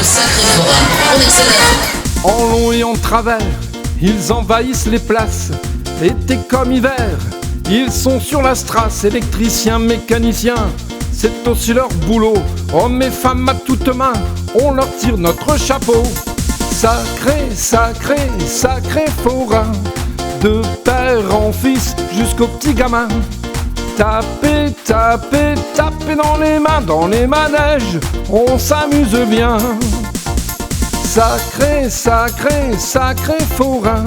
sacré forum, on excelle. En long et en travers, ils envahissent les places. Été comme hiver, ils sont sur la strasse. Électriciens, mécaniciens, c'est aussi leur boulot. Hommes et femmes à toutes mains, on leur tire notre chapeau. Sacré, sacré, sacré forain, de père en fils jusqu'au petit gamin. Tapez, tapez, tapez dans les manèges, on s'amuse bien. Sacré, sacré, sacré forain,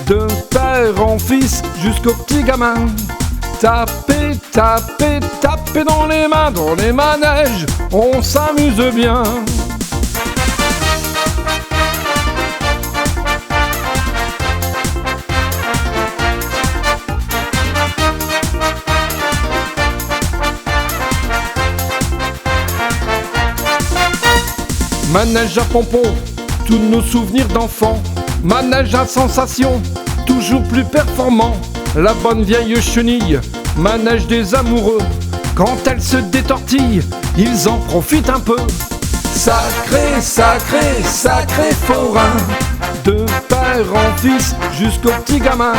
de père en fils jusqu'au petit gamin. Tapez, tapez, tapez dans les manèges, on s'amuse bien. Manège à pompon, tous nos souvenirs d'enfants. Manège à sensation, toujours plus performant. La bonne vieille chenille, manège des amoureux. Quand elle se détortille, ils en profitent un peu. Sacré, sacré, sacré forain, de père en fils jusqu'au petit gamin.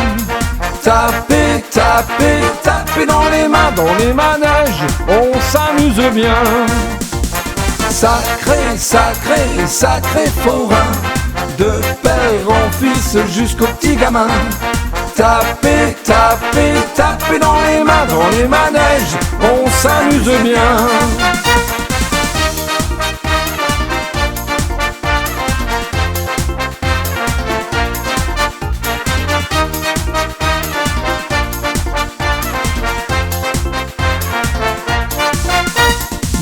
Tapez, tapez, tapez dans les manèges, on s'amuse bien. Sacré, sacré, sacré forain, de père en fils jusqu'au petit gamin. Tapez, tapez, tapez dans les manèges, on s'amuse bien.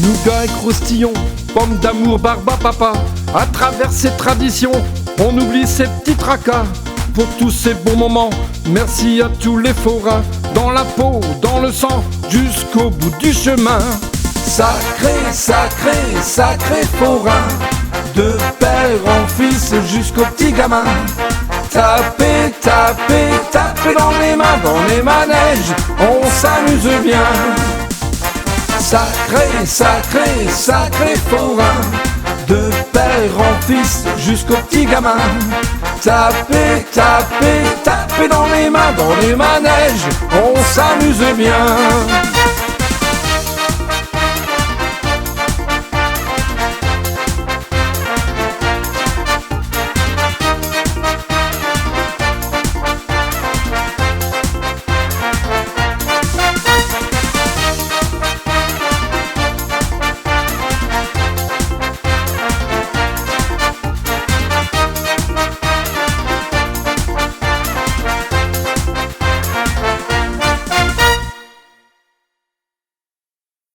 Nougat et croustillon, pommes d'amour, barbe à papa. À travers ces traditions, on oublie ces petits tracas. Pour tous ces bons moments, merci à tous les forains. Dans la peau, dans le sang, jusqu'au bout du chemin. Sacré, sacré, sacré forain, de père en fils jusqu'au petit gamin. Tapez, tapez, tapez dans les manèges, on s'amuse bien. Sacré, sacré, sacré forain, de père en fils jusqu'au petit gamin. Tapez, tapez, tapez dans les manèges, on s'amuse bien.